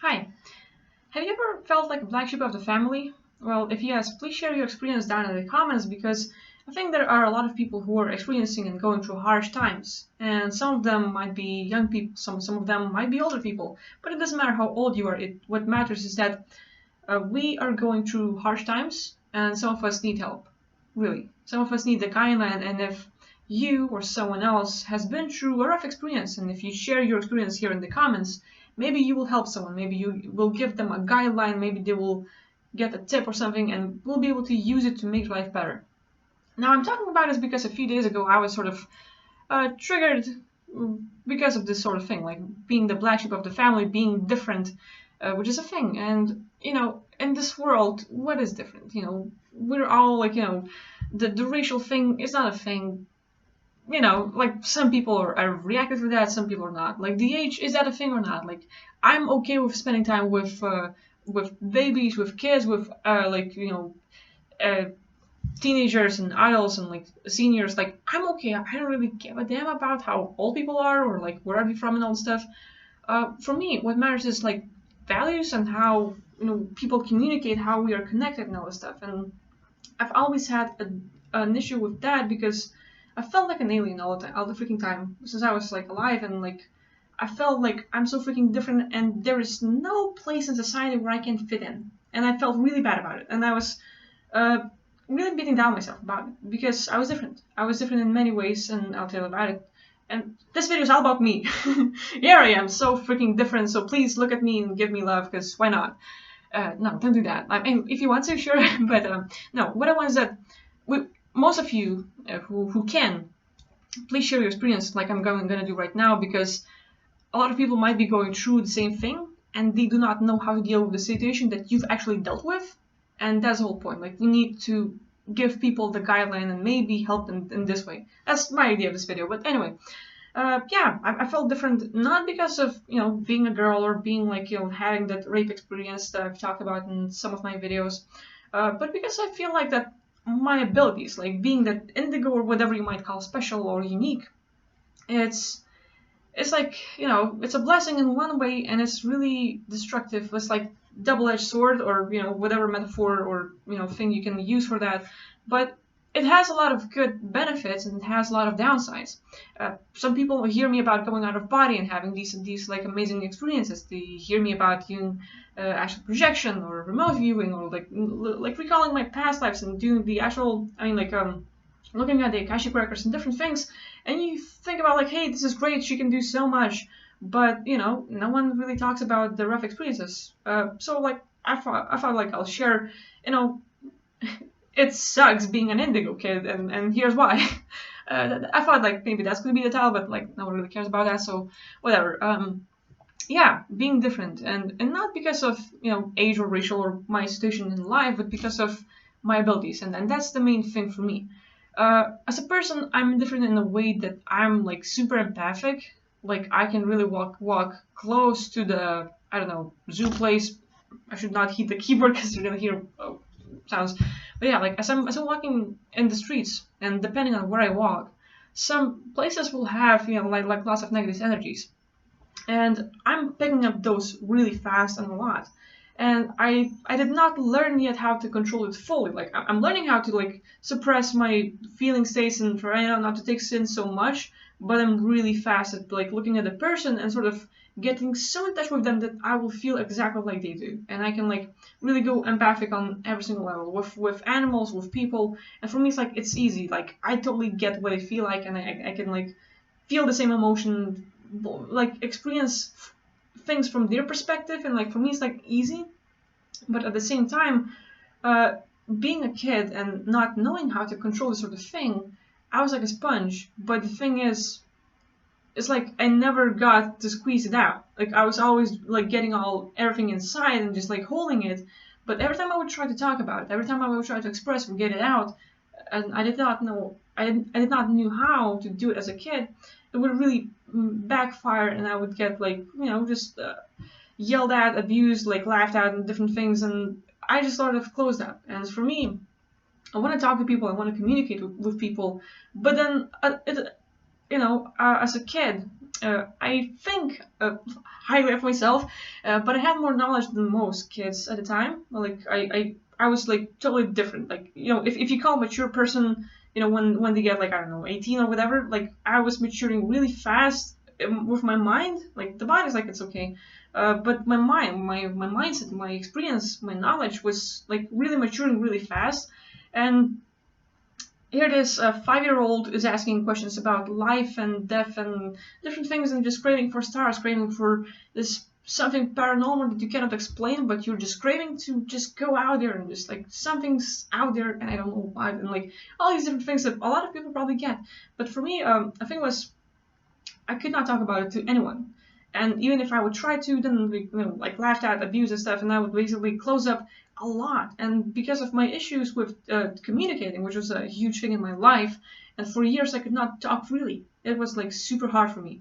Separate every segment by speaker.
Speaker 1: Hi, have you ever felt like a black sheep of the family? Well, if yes, please share your experience down in the comments because I think there are a lot of people who are experiencing and going through harsh times. And some of them might be young people, some of them might be older people. But it doesn't matter how old you are. What matters is that we are going through harsh times and some of us need help. Really. Some of us need the guideline, and if you or someone else has been through a rough experience, and if you share your experience here in the comments, maybe you will help someone. Maybe you will give them a guideline. Maybe they will get a tip or something, and we'll be able to use it to make life better. Now, I'm talking about this because a few days ago I was sort of triggered because of this sort of thing, like being the black sheep of the family, being different, which is a thing. And in this world, what is different? We're all like, the racial thing is not a thing. Like some people are reactive to that, some people are not. Like the age, is that a thing or not? Like I'm okay with spending time with babies, with kids, with uh, teenagers and adults and like seniors. Like I'm okay. I don't really give a damn about how old people are or like where are they from and all this stuff. For me, what matters is like values and how people communicate, how we are connected and all this stuff. And I've always had an issue with that because I felt like an alien all the freaking time since I was like alive, and like I felt like I'm so freaking different and there is no place in society where I can fit in. And I felt really bad about it. And I was uh, really beating down myself about it because I was different. I was different in many ways, and I'll tell you about it. And this video is all about me. Here I am, so freaking different. So please look at me and give me love, because why not? No, don't do that. I mean, if you want to, sure. But no, what I want is that most of you who can, please share your experience like I'm going to do right now, because a lot of people might be going through the same thing and they do not know how to deal with the situation that you've actually dealt with. And that's the whole point. Like, we need to give people the guideline and maybe help them in this way. That's my idea of this video. But anyway, yeah, I felt different, not because of being a girl or being like having that rape experience that I've talked about in some of my videos, but because I feel like that my abilities, like being that indigo or whatever you might call special or unique, it's like it's a blessing in one way and it's really destructive. It's like double-edged sword, or whatever metaphor or thing you can use for that. But it has a lot of good benefits and it has a lot of downsides. Some people hear me about going out of body and having these like amazing experiences. They hear me about doing actual projection or remote viewing, or like recalling my past lives and doing the actual, looking at the Akashic records and different things. And you think about like, hey, this is great, she can do so much, but no one really talks about the rough experiences. So like I thought like I'll share. It sucks being an indigo kid, and here's why. I thought like maybe that's gonna be the title, but like no one really cares about that, so whatever. Yeah, being different, and not because of age or racial or my situation in life, but because of my abilities, and that's the main thing for me. As a person, I'm different in a way that I'm like super empathic. Like I can really walk close to the, I don't know, zoo place. I should not hit the keyboard because you're gonna hear sounds. But yeah, like as I'm walking in the streets, and depending on where I walk, some places will have like lots of negative energies, and I'm picking up those really fast and a lot. And I did not learn yet how to control it fully. Like I'm learning how to like suppress my feeling states and try not to take in so much. But I'm really fast at like looking at the person and sort of getting so in touch with them that I will feel exactly like they do, and I can like really go empathic on every single level with animals, with people. And for me, it's like it's easy. Like I totally get what they feel like, and I can like feel the same emotion, like experience things from their perspective, and like for me it's like easy. But at the same time, uh, being a kid and not knowing how to control this sort of thing, I was like a sponge. But the thing is, it's like I never got to squeeze it out. Like I was always like getting everything inside and just like holding it. But every time I would try to talk about it, every time I would try to express or get it out, and I did not knew how to do it as a kid, it would really backfire, and I would get like just yelled at, abused, like laughed at, and different things. And I just sort of closed that. And for me, I want to talk to people, I want to communicate with people, but then as a kid, I think highly of myself, but I had more knowledge than most kids at the time. Like I was like totally different. Like if you call a mature person, when they get like I don't know 18 or whatever, like I was maturing really fast with my mind. Like the body's like it's okay, but my mind, my mindset, my experience, my knowledge was like really maturing really fast, and here this 5-year-old is asking questions about life and death and different things and just craving for stars, craving for this something paranormal that you cannot explain, but you're just craving to just go out there and just like something's out there and I don't know why, and like all these different things that a lot of people probably get. But for me, I think it was I could not talk about it to anyone. And even if I would try to, then like laughed at, abused and stuff, and I would basically close up a lot. And because of my issues with communicating, which was a huge thing in my life, and for years I could not talk freely. It was like super hard for me.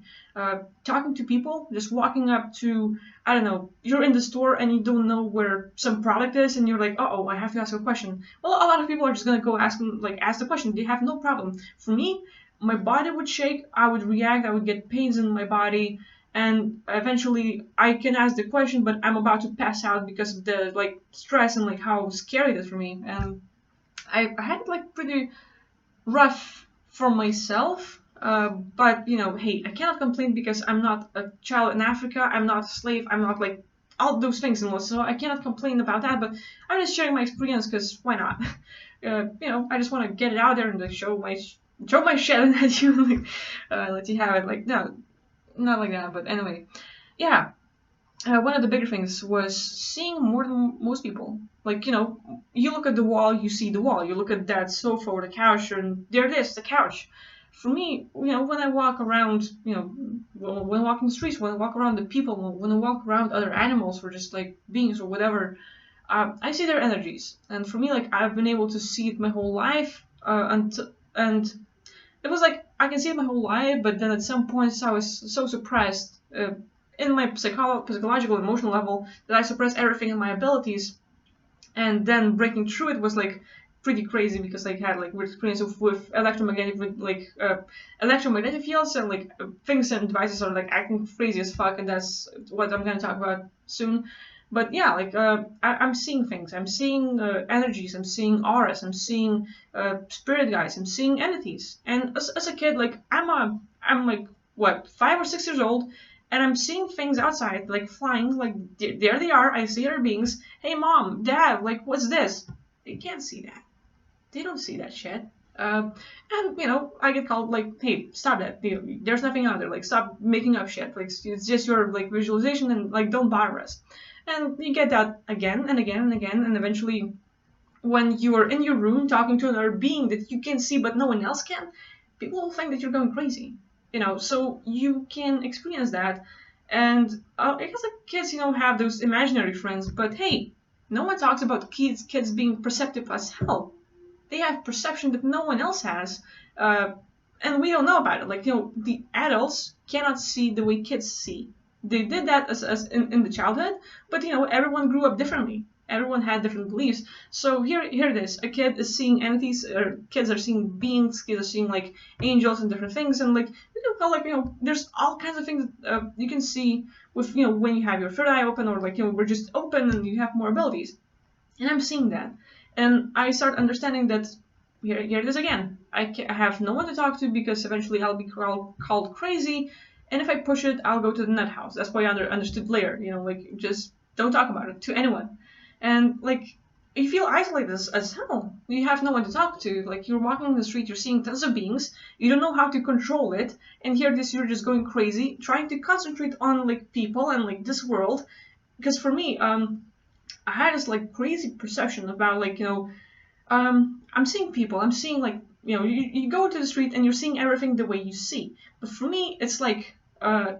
Speaker 1: Talking to people, just walking up to, I don't know, you're in the store and you don't know where some product is, and you're like, oh, I have to ask a question. Well, a lot of people are just gonna go ask the question. They have no problem. For me, my body would shake, I would react, I would get pains in my body, and eventually I can ask the question, but I'm about to pass out because of the like stress and like how scary it is for me. And I had like pretty rough for myself. But hey, I cannot complain because I'm not a child in Africa. I'm not a slave. I'm not like all those things, and so I cannot complain about that. But I'm just sharing my experience because why not? I just want to get it out there and like show my shit and let you like let you have it. Like no, not like that. But anyway, yeah. One of the bigger things was seeing more than most people. Like, you look at the wall, you see the wall. You look at that sofa or the couch, and there it is, the couch. For me, when I walk around, when walking the streets, when I walk around the people, when I walk around other animals or just like beings or whatever, I see their energies. And for me, like, I've been able to see it my whole life. And it was like, I can see it my whole life, but then at some points I was so suppressed. In my psychological emotional level that I suppressed everything in my abilities, and then breaking through it was like pretty crazy because I had like weird experience with electromagnetic fields and like things and devices are like acting crazy as fuck, and that's what I'm gonna talk about soon. But yeah, like I'm seeing things, I'm seeing energies, I'm seeing auras, I'm seeing spirit guides, I'm seeing entities, and as a kid, like I'm like what 5 or 6 years old, and I'm seeing things outside, like flying, like there they are. I see their beings. Hey, mom, dad, like what's this? They can't see that. They don't see that shit. And I get called like, hey, stop that. There's nothing out there. Like, stop making up shit. Like, it's just your like visualization, and like don't bother us. And you get that again and again and again, and eventually, when you are in your room talking to another being that you can see but no one else can, people will think that you're going crazy. So you can experience that. And I guess like kids, have those imaginary friends, but hey, no one talks about kids being perceptive as hell. They have perception that no one else has, and we don't know about it. Like the adults cannot see the way kids see. They did that as in the childhood, but everyone grew up differently. Everyone had different beliefs. So here it is. A kid is seeing entities, or kids are seeing beings. Kids are seeing like angels and different things, and like you can call like there's all kinds of things that you can see with when you have your third eye open, or like we're just open and you have more abilities. And I'm seeing that, and I start understanding that here it is again. I have no one to talk to because eventually I'll be called crazy, and if I push it, I'll go to the nut house. That's why I understood later. Like just don't talk about it to anyone, and like you feel isolated as hell. You have no one to talk to. Like you're walking in the street, you're seeing tons of beings. You don't know how to control it, and here you're just going crazy, trying to concentrate on like people and like this world. Because for me, I had this like crazy perception about like I'm seeing people. I'm seeing like you go to the street and you're seeing everything the way you see. But for me, it's like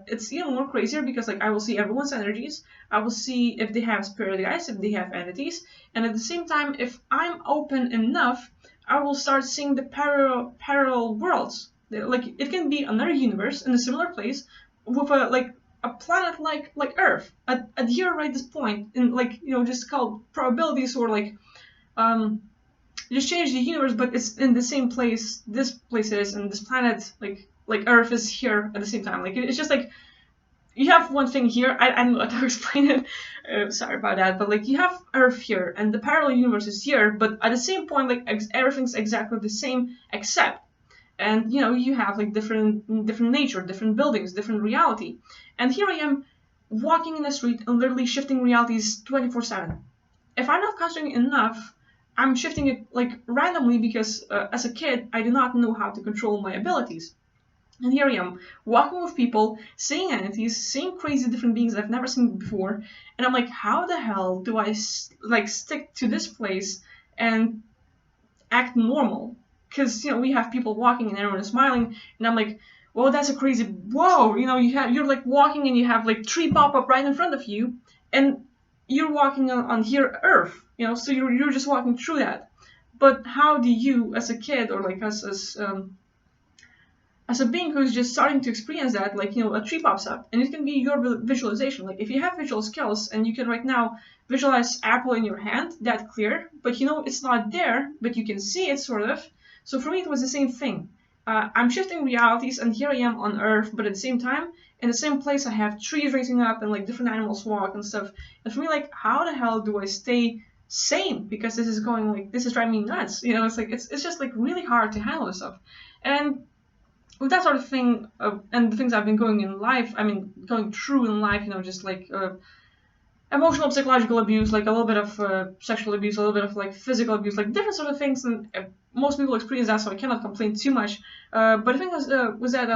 Speaker 1: it's even more crazier because like I will see everyone's energies. I will see if they have spirit guides, if they have entities, and at the same time, if I'm open enough, I will start seeing the parallel worlds. Like it can be another universe in a similar place with a planet like Earth at here right this point in like just called probabilities or like just change the universe, but it's in the same place this place is, and this planet like like Earth is here at the same time. Like it's just like you have one thing here. I don't know how to explain it. Sorry about that, but like you have Earth here, and the parallel universe is here. But at the same point, like everything's exactly the same, except, and you have like different nature, different buildings, different reality. And here I am, walking in the street and literally shifting realities 24/7. If I'm not concentrating enough, I'm shifting it like randomly because as a kid I do not know how to control my abilities. And here I am, walking with people, seeing entities, seeing crazy different beings I've never seen before, and I'm like, how the hell do I like stick to this place and act normal? Because we have people walking and everyone is smiling, and I'm like, well, that's a crazy whoa. You're like walking and you have like tree pop up right in front of you, and you're walking on here Earth. So you're just walking through that. But how do you, as a kid, or like as a being who's just starting to experience that, like, a tree pops up, and it can be your visualization. Like, if you have visual skills and you can right now visualize apple in your hand, that clear, but it's not there, but you can see it sort of. So for me, it was the same thing. I'm shifting realities, and here I am on Earth, but at the same time, in the same place, I have trees raising up and like different animals walk and stuff. And for me, like, how the hell do I stay sane? Because this is driving me nuts. It's like it's just like really hard to handle this stuff. And with that sort of thing, and the things I've been going through in life, just like emotional, psychological abuse, like a little bit of sexual abuse, a little bit of like physical abuse, like different sort of things, and most people experience that, so I cannot complain too much. But the thing was that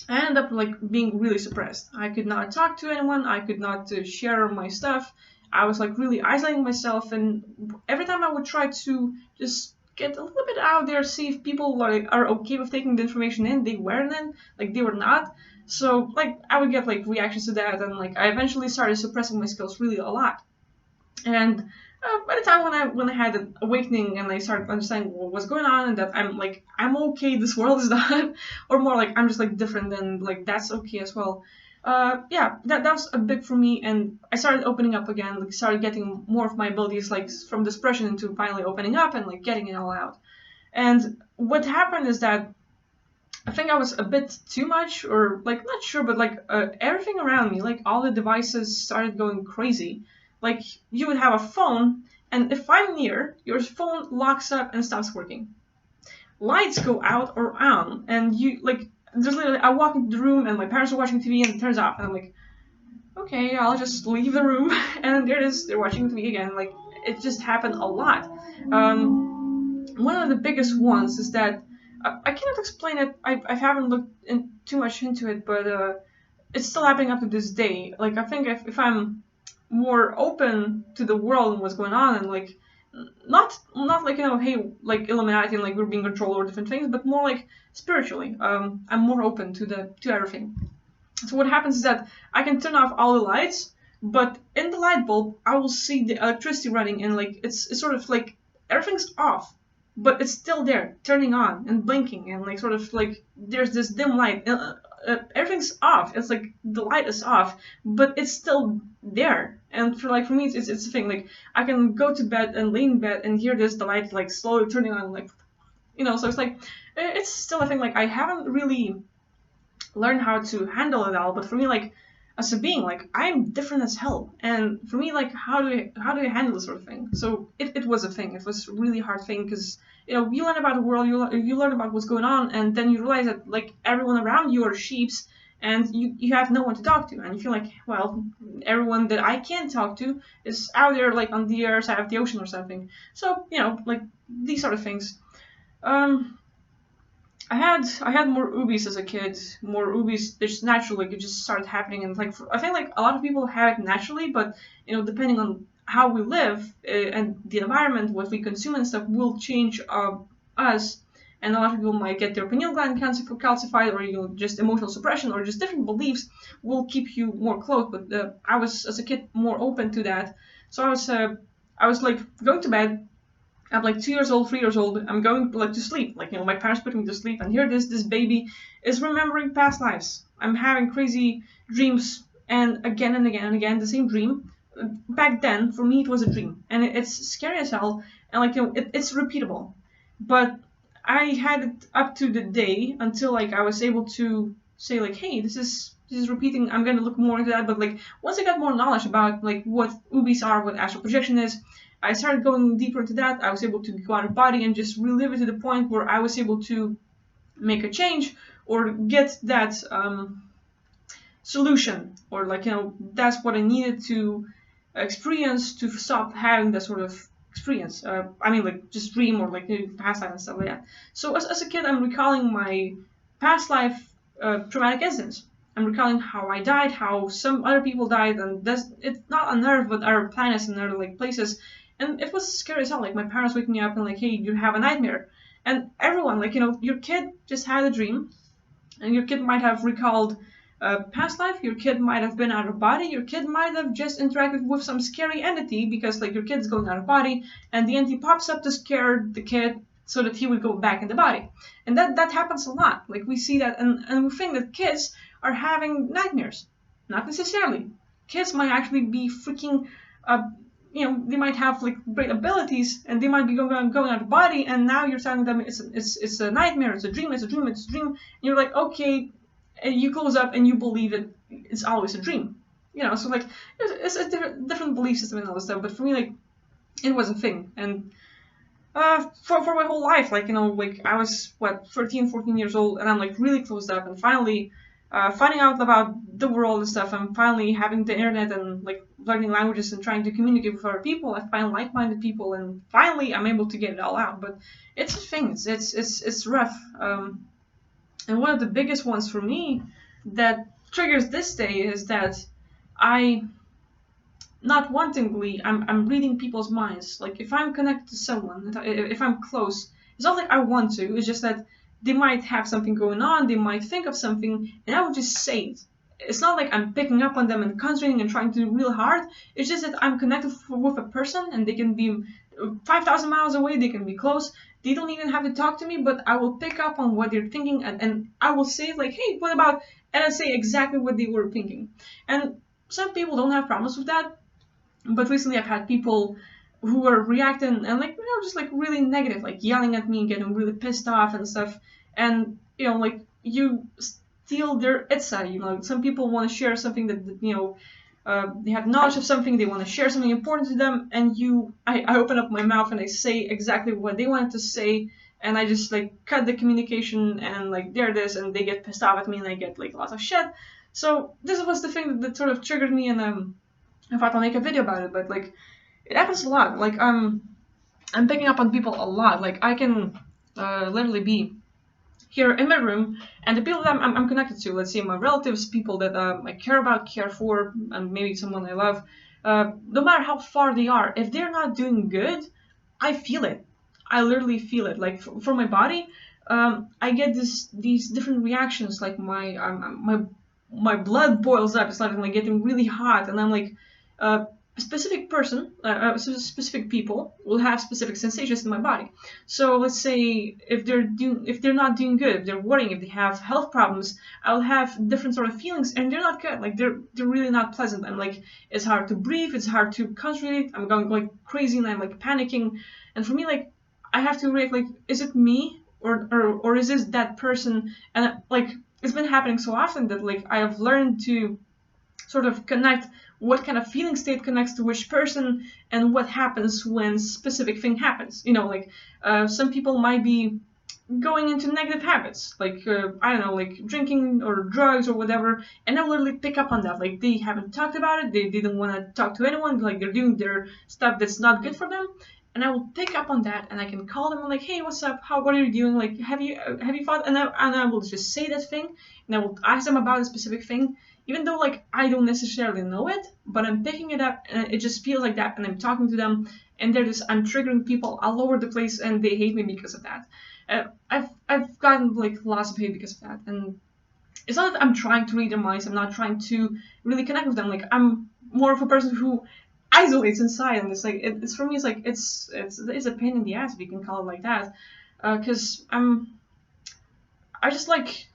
Speaker 1: I ended up like being really suppressed. I could not talk to anyone. I could not share my stuff. I was like really isolating myself, and every time I would try to just get a little bit out there, see if people like are okay with taking the information in, they weren't in, like they were not. So like I would get like reactions to that, and like I eventually started suppressing my skills really a lot. And by the time when I had an awakening and I started understanding what's going on, and that I'm okay, this world is not, or more like I'm just like different, and like that's okay as well. Yeah, that was a big for me, and I started opening up again, like started getting more of my abilities, like from depression into finally opening up and like getting it all out. And what happened is that I think I was a bit too much, or like not sure, but like everything around me, like all the devices started going crazy. Like you would have a phone, and if I'm near, your phone locks up and stops working. Lights go out or on, and you like there's literally I walk into the room and my parents are watching TV and it turns off, and I'm like, okay, I'll just leave the room, and there it is, they're watching TV again. Like it just happened a lot. One of the biggest ones is that I cannot explain it. I haven't looked too much into it, but it's still happening up to this day. Like I think if I'm more open to the world and what's going on, and like not like hey, like Illuminati and like we're being controlled or different things, but more like spiritually. I'm more open to everything. So what happens is that I can turn off all the lights, but in the light bulb I will see the electricity running, and like it's sort of like everything's off, but it's still there, turning on and blinking, and like sort of like there's this dim light. Everything's off. It's like the light is off, but it's still there. And for me, it's the thing. Like I can go to bed and lay in bed and hear the light like slowly turning on, like So it's like it's still a thing. Like I haven't really learned how to handle it all, but for me, like as a being, like I'm different as hell, and for me, like how do I handle this sort of thing? So it was a thing. It was a really hard thing because you learn about the world, you learn about what's going on, and then you realize that like everyone around you are sheeps, and you have no one to talk to, and you feel like, well, everyone that I can talk to is out there like on the other side of the ocean or something. So like these sort of things. I had more oobies as a kid, more oobies just naturally, it just started happening, and like I think like a lot of people have it naturally, but depending on how we live and the environment, what we consume and stuff will change us, and a lot of people might get their pineal gland calcified, or just emotional suppression, or just different beliefs will keep you more closed. But I was as a kid more open to that, so I was like going to bed. I'm like 2 years old, 3 years old. I'm going like to sleep. Like my parents put me to sleep, and here this baby is remembering past lives. I'm having crazy dreams, and again and again and again the same dream. Back then, for me, it was a dream, and it's scary as hell. And like it's repeatable. But I had it up to the day until like I was able to say like, hey, this is repeating. I'm gonna look more into that. But like once I got more knowledge about like what UBIs are, what astral projection is, I started going deeper into that. I was able to go out of body and just relive it to the point where I was able to make a change or get that solution, or like that's what I needed to experience to stop having that sort of experience. I mean, like just dream or like past life and stuff like that. So as a kid, I'm recalling my past life traumatic incidents. I'm recalling how I died, how some other people died, and that's it's not on Earth, but other planets and other like places. And it was scary as hell. Like my parents waking me up and like, hey, you have a nightmare, and everyone like your kid just had a dream, and your kid might have recalled past life, your kid might have been out of body, your kid might have just interacted with some scary entity because like your kid's going out of body and the entity pops up to scare the kid so that he would go back in the body. And that happens a lot. Like we see that, and we think that kids are having nightmares. Not necessarily. Kids might actually be freaking they might have like great abilities and they might be going out of body, and now you're telling them it's a nightmare, it's a dream, it's a dream, it's a dream. And you're like, okay, and you close up and you believe it's always a dream. So like it's a different belief system and all this stuff. But for me, like it was a thing, and for my whole life, like like I was 13, 14 years old, and I'm like really closed up, and finally finding out about the world and stuff, and finally having the internet and like learning languages and trying to communicate with other people. I find like-minded people, and finally I'm able to get it all out. But it's a thing. It's rough. And one of the biggest ones for me that triggers this day is that I, not wantingly, I'm reading people's minds. Like if I'm connected to someone, if I'm close, it's not like I want to. It's just that they might have something going on. They might think of something, and I would just say it. It's not like I'm picking up on them and concentrating and trying to do real hard. It's just that I'm connected with a person, and they can be 5,000 miles away. They can be close. They don't even have to talk to me, but I will pick up on what they're thinking, and I will say like, hey, what about, and I say exactly what they were thinking. And some people don't have problems with that, but recently I've had people who were reacting and like just like really negative, like yelling at me, getting really pissed off and stuff. And like you steal their itza. Some people want to share something that they have knowledge of something, they want to share something important to them, and I open up my mouth and I say exactly what they wanted to say, and I just like cut the communication, and like there it is, and they get pissed off at me, and I get like lots of shit. So this was the thing that sort of triggered me, and I thought I'll make a video about it. But like it happens a lot. Like I'm picking up on people a lot. Like I can literally be here in my room, and the people that I'm connected to, let's say my relatives, people that I care about, care for, and maybe someone I love, no matter how far they are, if they're not doing good, I feel it. I literally feel it. Like for my body, I get these different reactions. Like my blood boils up. It's like getting really hot, and I'm like, a specific person, specific people will have specific sensations in my body. So let's say if they're not doing good, if they're worrying, if they have health problems, I'll have different sort of feelings, and they're not good. Like they're really not pleasant. I'm like, it's hard to breathe, it's hard to concentrate. I'm going like crazy, and I'm like panicking. And for me, like I have to react like, is it me or is this that person? And like it's been happening so often that like I have learned to sort of connect what kind of feeling state connects to which person, and what happens when specific thing happens. Like some people might be going into negative habits, like I don't know, like drinking or drugs or whatever, and I literally pick up on that. Like they haven't talked about it, they didn't want to talk to anyone, like they're doing their stuff that's not good for them, and I will pick up on that, and I can call them and like, hey, what's up? What are you doing? Like, have you thought? And I will just say that thing, and I will ask them about a specific thing, even though like I don't necessarily know it, but I'm picking it up, and it just feels like that, and I'm talking to them, and I'm triggering people all over the place, and they hate me because of that. I've gotten like lots of hate because of that, and it's not that I'm trying to read their minds. I'm not trying to really connect with them. Like I'm more of a person who isolates inside, and it's like it's for me. It's like it's a pain in the ass, if you can call it like that, because I just like.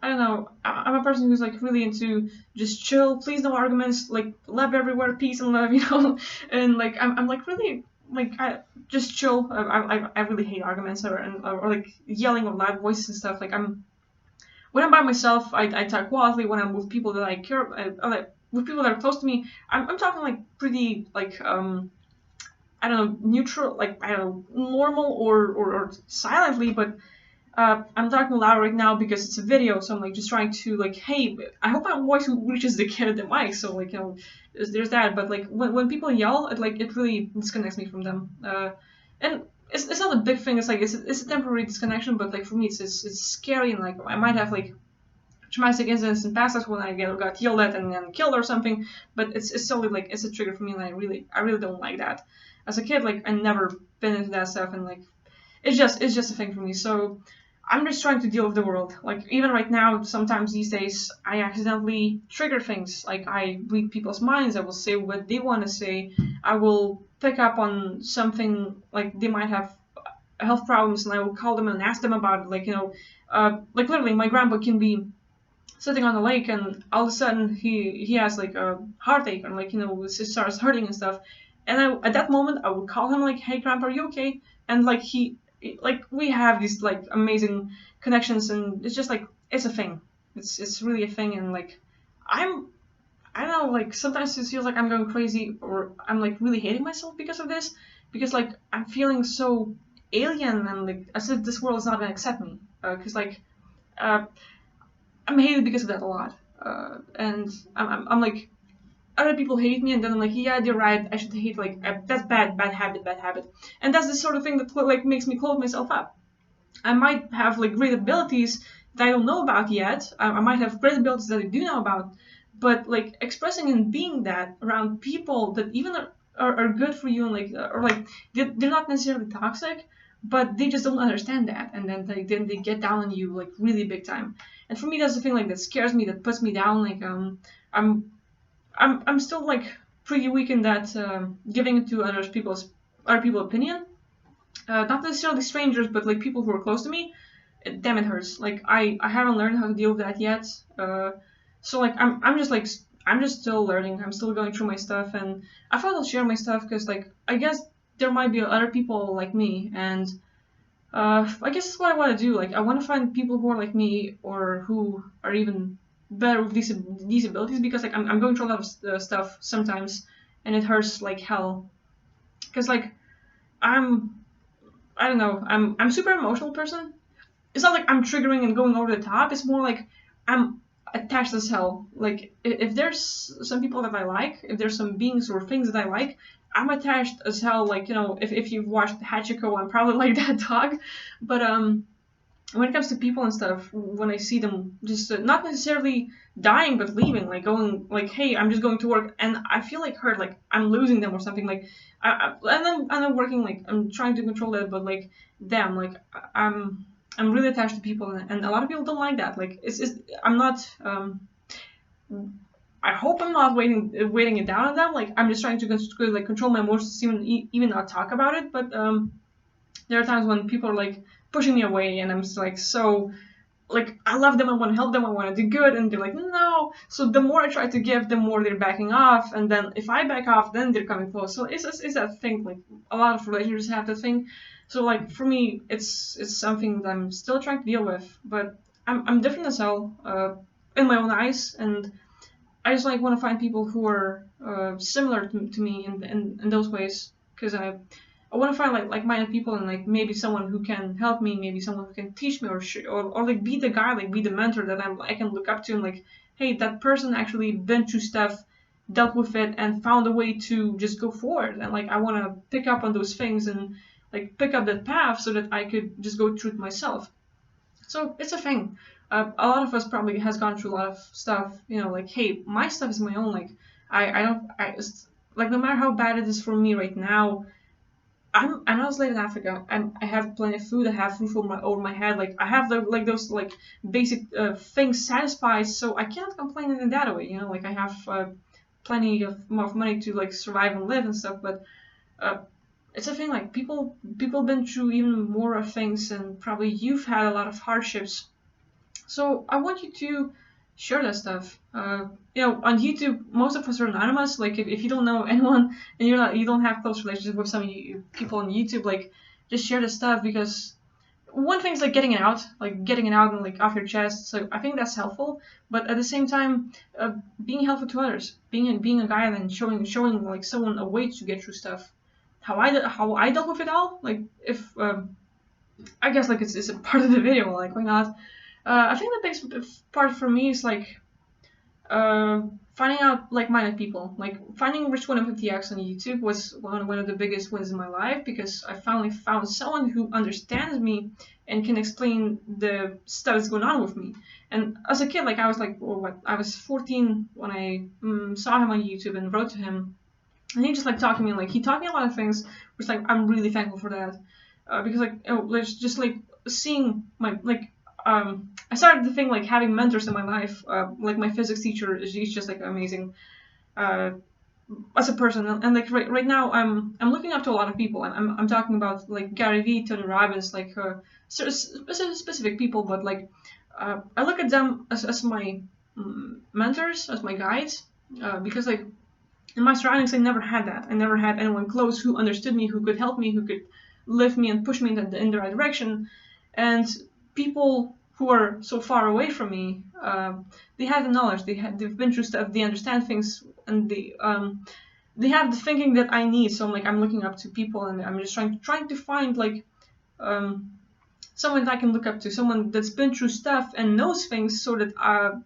Speaker 1: I don't know, I'm a person who's like really into just chill, please no arguments, like love everywhere, peace and love, and like I'm like really like I just chill. I really hate arguments or like yelling or loud voices and stuff. Like when I'm by myself, I talk quietly. When I'm with people that I care, like with people that are close to me, I'm talking like pretty like I don't know, neutral, like I don't know, normal or silently, but I'm talking loud right now because it's a video, so I'm like just trying to like, hey, I hope my voice reaches the kid at the mic, so like there's that. But like when people yell, it really disconnects me from them. And it's not a big thing. It's like it's a temporary disconnection, but like for me it's scary and like I might have like traumatic incidents in past lives when I got yelled at and then killed or something. But it's solely like it's a trigger for me, and I really don't like that. As a kid, like I never been into that stuff, and like it's just a thing for me. So I'm just trying to deal with the world. Like even right now, sometimes these days I accidentally trigger things. Like I read people's minds. I will say what they want to say. I will pick up on something like they might have health problems, and I will call them and ask them about it. Like like literally, my grandpa can be sitting on the lake, and all of a sudden he has like a heartache, and like it starts hurting and stuff. And at that moment I would call him like, hey grandpa, are you okay? And like like we have these like amazing connections, and it's just like it's a thing. It's really a thing. And like I'm I don't know, like sometimes it feels like I'm going crazy, or I'm like really hating myself because of this, because like I'm feeling so alien, and like as if this world is not gonna accept me, because like uh, I'm hated because of that a lot. And I'm like, other people hate me, and then I'm like, yeah, they're right. I should hate like that's bad habit, bad habit. And that's the sort of thing that like makes me close myself up. I might have like great abilities that I don't know about yet. I might have great abilities that I do know about, but like expressing and being that around people that even are good for you, and like or like they're not necessarily toxic, but they just don't understand that, and then they get down on you like really big time. And for me, that's the thing like that scares me, that puts me down. Like I'm I'm still like pretty weak in that giving it to other people's opinion. Not necessarily strangers, but like people who are close to me. Damn, it hurts. Like I haven't learned how to deal with that yet. So like I'm just like I'm just still learning. I'm still going through my stuff, and I thought I'll share my stuff because like I guess there might be other people like me, and I guess that's what I want to do. Like I want to find people who are like me, or who are even better with these abilities, because like I'm going through a lot of stuff sometimes, and it hurts like hell. Because like I'm I don't know, I'm super emotional person. It's not like I'm triggering and going over the top. It's more like I'm attached as hell. Like if there's some people that I like, if there's some beings or things that I like, I'm attached as hell. Like if you've watched Hachiko, I'm probably like that dog. But when it comes to people and stuff, when I see them just not necessarily dying but leaving, like going like, hey, I'm just going to work, and I feel like hurt, like I'm losing them or something. Like and I'm working, like I'm trying to control that, but like damn, like I'm really attached to people, and a lot of people don't like that. Like it's I'm not. I hope I'm not waiting it down on them. Like I'm just trying to like control my emotions, even not talk about it. But there are times when people are like pushing me away, and I'm just like so like I love them, I want to help them, I want to do good, and they're like no. So the more I try to give, the more they're backing off, and then if I back off, then they're coming close. So it's that thing. Like a lot of relationships have that thing. So like for me, it's something that I'm still trying to deal with, but I'm different as hell in my own eyes, and I just like want to find people who are similar to me in those ways, because I want to find like-minded people, and like maybe someone who can help me, maybe someone who can teach me, or like be the guy, like be the mentor that I can look up to, and like, hey, that person actually been through stuff, dealt with it, and found a way to just go forward. And like I want to pick up on those things and like pick up that path so that I could just go through it myself. So it's a thing. A lot of us probably has gone through a lot of stuff. Like, hey, my stuff is my own. Like I don't like no matter how bad it is for me right now. I'm also in Africa. I have plenty of food. I have roof over my head. Like I have those like basic things satisfied. So I cannot complain in that way. Like I have plenty of money to like survive and live and stuff. But uh, it's a thing. Like people been through even more of things, and probably you've had a lot of hardships. So I want you to share that stuff. On YouTube, most of us are anonymous. Like if you don't know anyone and you don't have close relationship with some people on YouTube, like just share the stuff because one thing's like getting it out and like off your chest. So I think that's helpful. But at the same time, being helpful to others, being a guide and showing like someone a way to get through stuff. How I dealt with it all, like if I guess like it's a part of the video, like why not? I think the biggest part for me is like uh, finding out like-minded people. Like finding Rich 150X on YouTube was one of the biggest wins in my life because I finally found someone who understands me and can explain the stuff that's going on with me. And as a kid, like I was like, well, what? I was 14 when I saw him on YouTube and wrote to him, and he just like taught me, like he taught me a lot of things, which like I'm really thankful for that, because like there's just like seeing my like I started to think like having mentors in my life, like my physics teacher is he's just like amazing uh, as a person, and like right now I'm looking up to a lot of people. I'm talking about like Gary Vee, Tony Robbins, like specific people, but like I look at them as my mentors, as my guides, because like in my surroundings, I never had that. I never had anyone close who understood me, who could help me, who could lift me and push me in the right direction. And people who are so far away from me, they have the knowledge. They've been through stuff. They understand things, and they have the thinking that I need. So I'm looking up to people, and I'm just trying to find like um, someone that I can look up to, someone that's been through stuff and knows things, so that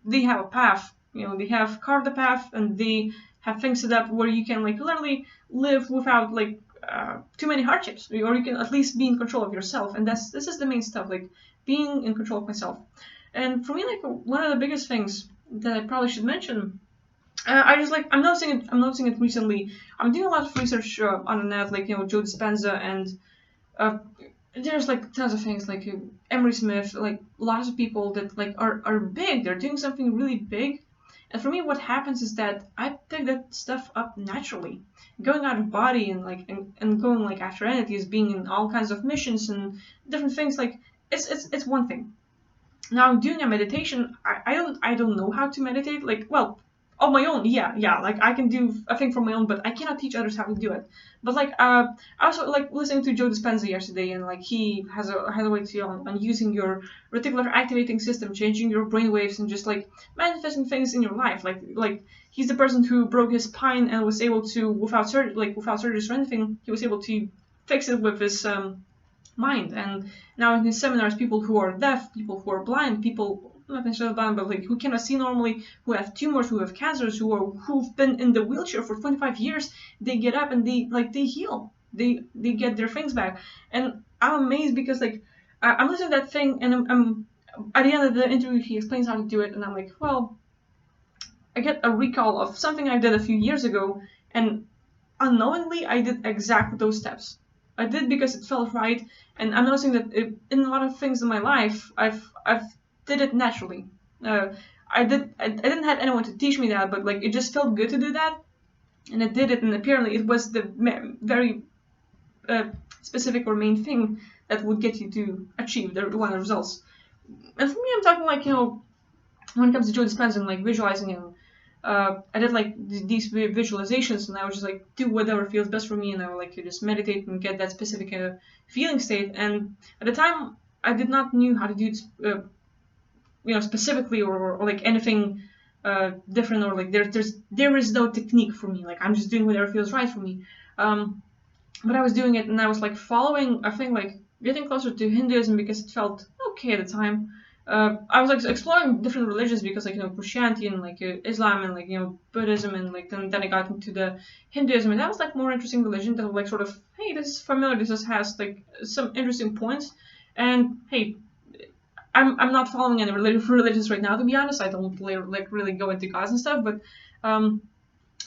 Speaker 1: they have a path. They have carved a path, and they have things set up where you can like literally live without like too many hardships, or you can at least be in control of yourself. And this is the main stuff, like being in control of myself. And for me, like one of the biggest things that I probably should mention. I just like I'm noticing it. I'm noticing it recently. I'm doing a lot of research on the net, like Joe Dispenza and uh, there's like tons of things like Emery Smith, like lots of people that like are big. They're doing something really big. And for me, what happens is that I pick that stuff up naturally, going out of body and like and going like after entities, being in all kinds of missions and different things. Like it's one thing. Now doing a meditation, I don't know how to meditate. Like well, on my own, yeah. Like I can do a thing for my own, but I cannot teach others how to do it. But like I also like listening to Joe Dispenza yesterday, and like he has a way to on using your reticular activating system, changing your brain waves, and just like manifesting things in your life. Like he's the person who broke his spine and was able to without surgery or anything, he was able to fix it with his mind. And now in his seminars, people who are deaf, people who are blind, people not necessarily blind, but like who cannot see normally, who have tumors, who have cancers, who've been in the wheelchair for 25 years, they get up and they heal. They get their things back. And I'm amazed because like I'm listening to that thing, and I'm at the end of the interview he explains how to do it, and I'm like, well, I get a recall of something I did a few years ago, and unknowingly I did exactly those steps. I did because it felt right, and I'm noticing that in a lot of things in my life, I've did it naturally. I didn't have anyone to teach me that, but like it just felt good to do that, and I did it, and apparently it was the very specific or main thing that would get you to achieve the one of the results. And for me, I'm talking like when it comes to Joe Dispenza and like visualizing him, I did like these visualizations, and I would just like do whatever feels best for me, and I would like just meditate and get that specific feeling state. And at the time, I did not knew how to do it, specifically or like anything different, or like there is no technique for me. Like I'm just doing whatever feels right for me. But I was doing it, and I was like following, I think like getting closer to Hinduism because it felt okay at the time. I was like exploring different religions because like Christianity and like Islam and like Buddhism, and like then I got into the Hinduism, and that was like more interesting religion that was like sort of, hey, this is familiar, this has like some interesting points, and hey, I'm not following any religions right now, to be honest. I don't like really go into gods and stuff, but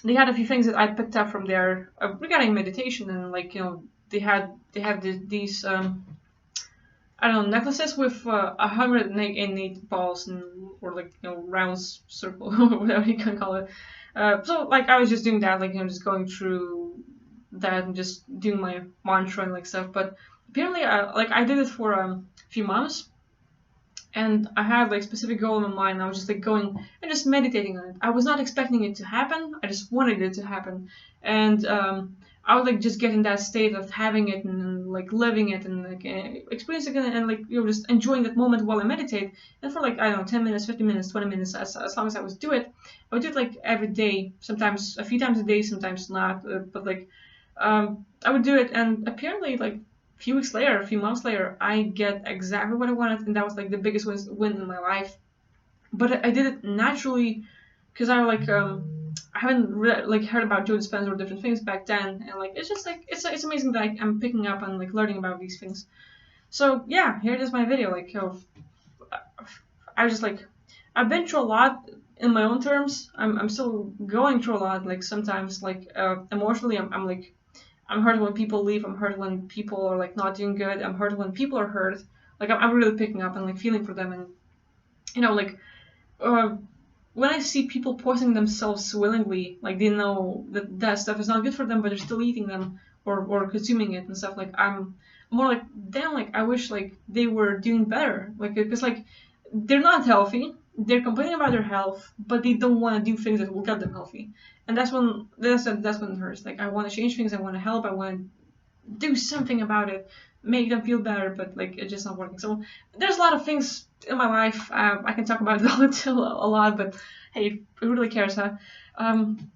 Speaker 1: they had a few things that I picked up from there regarding meditation, and like they have these I don't know, necklaces with 108 balls, and or like round circle or whatever you can call it. So like I was just doing that, like just going through that and just doing my mantra and like stuff. But apparently, like I did it for a few months, and I had like specific goal in my mind. I was just like going and just meditating on it. I was not expecting it to happen. I just wanted it to happen, and I would like just get in that state of having it and like living it and like experiencing it and like just enjoying that moment while I meditate. And for like I don't know 10 minutes, 15 minutes, 20 minutes, as long as I would do it, I would do it like every day. Sometimes a few times a day, sometimes not. But like I would do it, and apparently like few weeks later, a few months later, I get exactly what I wanted, and that was like the biggest win in my life. But I did it naturally because I haven't like heard about Joe Dispenza or different things back then, and like it's just like it's amazing that I'm picking up and like learning about these things. So yeah, here it is my video. Like I was just like I've been through a lot in my own terms. I'm still going through a lot. Like sometimes like emotionally, I'm like I'm hurt when people leave. I'm hurt when people are like not doing good. I'm hurt when people are hurt. Like I'm really picking up and like feeling for them, and like uh, when I see people poisoning themselves willingly, like they know that that stuff is not good for them, but they're still eating them or consuming it and stuff. Like I'm more like damn. Like I wish like they were doing better. Like because like they're not healthy. They're complaining about their health, but they don't want to do things that will get them healthy. And that's when it hurts. Like I want to change things. I want to help. I want to do something about it, make them feel better, but like it's just not working. So there's a lot of things in my life. I can talk about it a lot, but hey, who really cares, huh?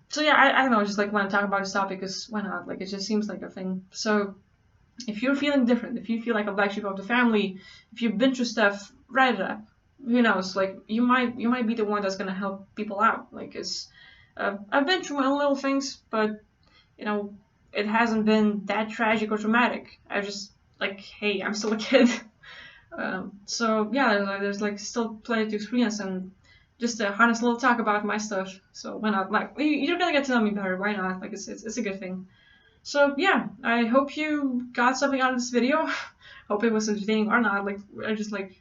Speaker 1: So yeah, I don't know, I just like want to talk about this topic because why not? Like it just seems like a thing. So if you're feeling different, if you feel like a black sheep of the family, if you've been through stuff, write it up. Who knows? Like you might be the one that's gonna help people out. Like it's I've been through my own little things, but you know, it hasn't been that tragic or traumatic. I just like, hey, I'm still a kid. So yeah, there's like still plenty to experience and just a honest little talk about my stuff. So why not? Like you're gonna get to know me better. Why not? Like it's a good thing. So yeah, I hope you got something out of this video. Hope it was entertaining or not. Like I just like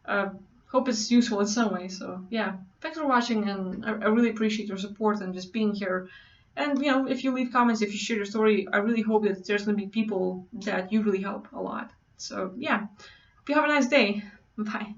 Speaker 1: uh, hope it's useful in some way. So yeah, thanks for watching, and I really appreciate your support and just being here. And if you leave comments, if you share your story, I really hope that there's gonna be people that you really help a lot. So yeah, hope you have a nice day. Bye.